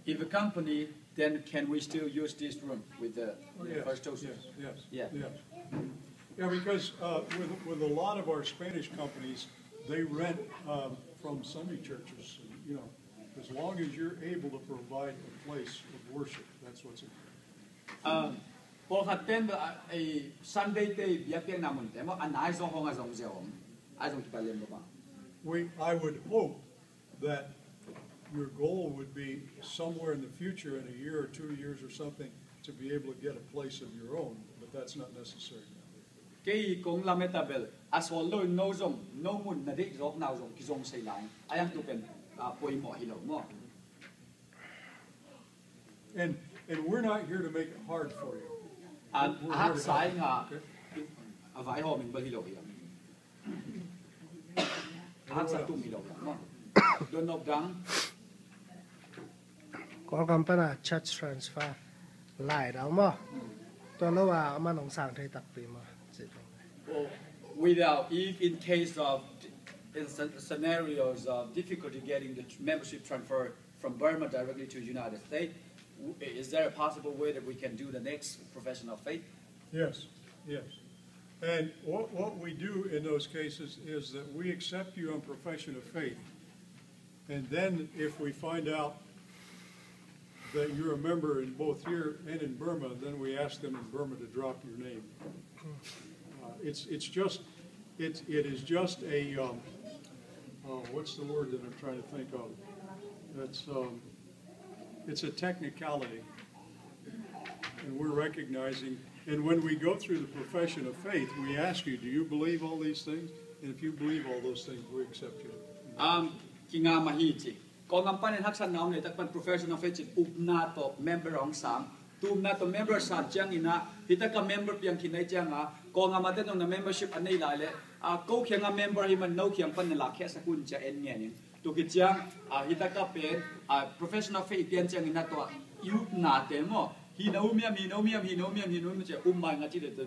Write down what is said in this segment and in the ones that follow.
If a company, then can we still use this room with the first Tulsa? Yes. Yeah, because with a lot of our Spanish companies, they rent from Sunday churches. You know, as long as you're able to provide a place of worship, that's what's important. Sunday day I would hope that your goal would be somewhere in the future, in a year or 2 years or something, to be able to get a place of your own, but that's not necessary now. And we're not here to make it hard for you. Có company church transfer lại đó mà tôi nói là mà nông sản thì đặc biệt mà without if in case of scenarios of difficulty getting the membership transfer from Burma directly to the United States, is there a possible way that we can do the next profession of faith? Yes. And what we do in those cases is that we accept you on profession of faith. And then if we find out that you're a member in both here and in Burma, then we ask them in Burma to drop your name. It is just a what's the word that I'm trying to think of? It's a technicality, and we're recognizing. And when we go through the profession of faith, we ask you, do you believe all these things? And if you believe all those things, we accept you. Kung ang paninhaksan na ulit, takpan professional faith, upna to member ang sam, tumna to member sa diyang ina, hita ka member piyang kinay diyang ha, kung ang matin na membership anay lale, kung kaya nga member himan no kiyang panalakya sa kunja en ngayon, tukit diyang, hita ka pen, professional faith yan diyang ina to, upna te mo, hinaumiam siya, umay nga chile to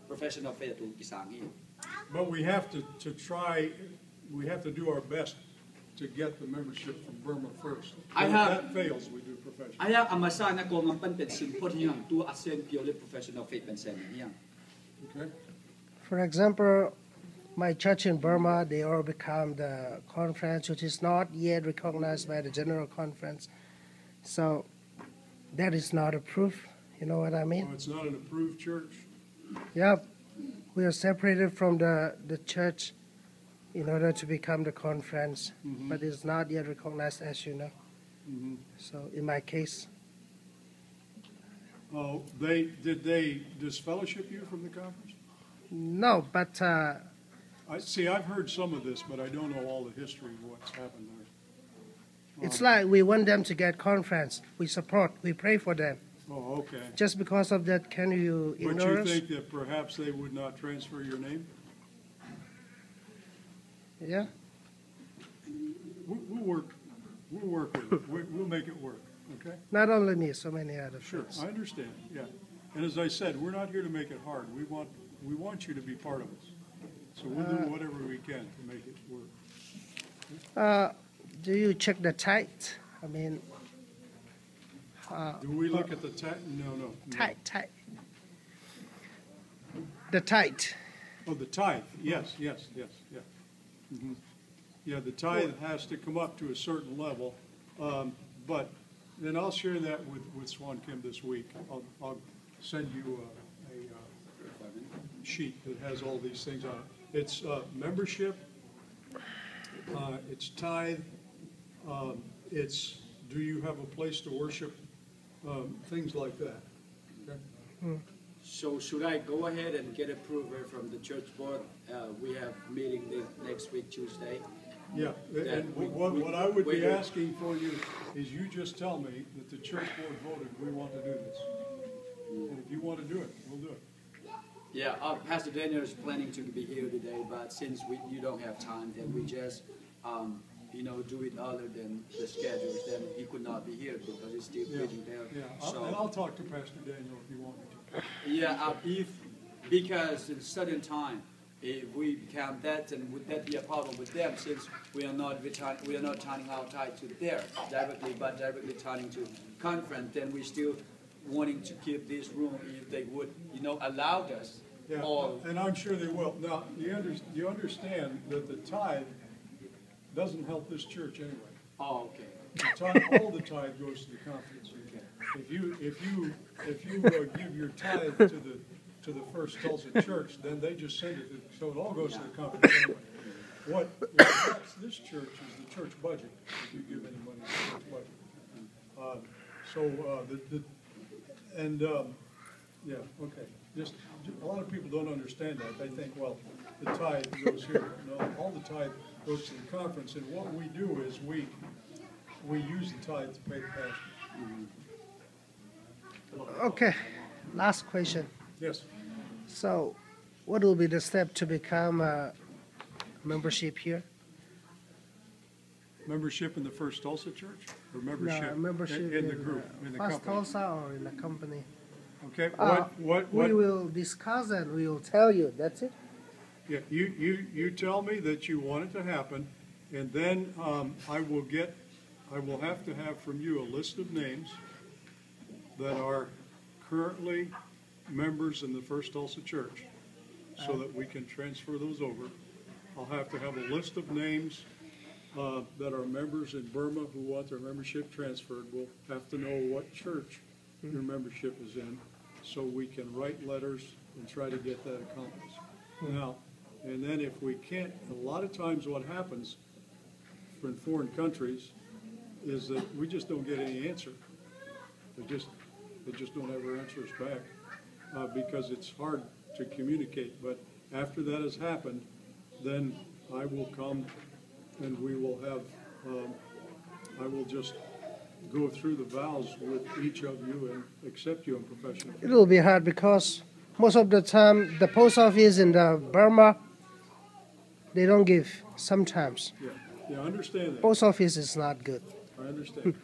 professional faith to kisangi. But we have to do our best to get the membership from Burma first. If that fails, we do professional. I have amasa na ko ng panpensin po niyang to ascend purely professional faith and semi niyang. Okay. For example, my church in Burma, they all become the conference, which is not yet recognized by the general conference. So that is not a proof. You know what I mean? Oh, it's not an approved church? Yeah. We are separated from the church in order to become the conference, but it's not yet recognized, as you know. So in my case. Oh, did they disfellowship you from the conference? No, but I've heard some of this, but I don't know all the history of what's happened there. It's like we want them to get conference. We support, we pray for them. Oh, okay. Just because of that, can you ignore us? But you think that perhaps they would not transfer your name? Yeah. We'll work with it. We'll make it work, okay? Not only me, so many other friends. Sure, I understand, yeah. And as I said, we're not here to make it hard. We want you to be part of us. So we'll do whatever we can to make it work. Do you check the tithe? I mean... do we look at the tithe? No. Tithe. The tithe. Oh, the tithe. Yes. Yeah. Yeah, the tithe has to come up to a certain level, but then I'll share that with Swan Kim this week. I'll send you a sheet that has all these things on it. It's membership, it's tithe, it's do you have a place to worship, things like that. Okay? So should I go ahead and get approval from the church board? We have meeting next week, Tuesday. Yeah, and what I would be asking for you is you just tell me that the church board voted we want to do this. And if you want to do it, we'll do it. Yeah, Pastor Daniel is planning to be here today, but since you don't have time, then we just do it other than the schedules. Then he could not be here because he's still preaching there. Yeah, and I'll talk to Pastor Daniel if you want me to. Yeah, because in certain time, If we become that, then would that be a problem with them, since we are not turning our tithe to there directly, but directly turning to conference? Then we still wanting to keep this room if they would, allow us. Yeah, All. and I'm sure they will. Now, you understand that the tithe doesn't help this church anyway. Oh, okay. All the tithe goes to the conference. If you give your tithe to the First Tulsa Church, then they just send it, so it all goes to the conference anyway. What affects this church is the church budget, if you give any money to the church budget. Yeah, okay. Just a lot of people don't understand that. They think, well, the tithe goes here. No, all the tithe goes to the conference, and what we do is we use the tithe to pay the pastor. Okay, last question. Yes. So, what will be the step to become a membership here? Membership in the First Tulsa Church, or membership, No, membership in the group, in the First company? Tulsa or in the company? Okay. We will discuss and we will tell you. That's it. Yeah, you tell me that you want it to happen, and then I will have to have from you a list of names that are currently members in the First Tulsa Church, so that we can transfer those over. I'll have to have a list of names that are members in Burma who want their membership transferred. We'll have to know what church your membership is in, so we can write letters and try to get that accomplished. Now, and then if we can't, a lot of times what happens in foreign countries is that we just don't get any answer. They just don't ever answer us back because it's hard to communicate. But after that has happened, then I will come and we will have, I will just go through the vows with each of you and accept you on professional faith. It will be hard because most of the time the post office in the Burma, they don't give sometimes. Yeah, I understand that. Post office is not good. I understand.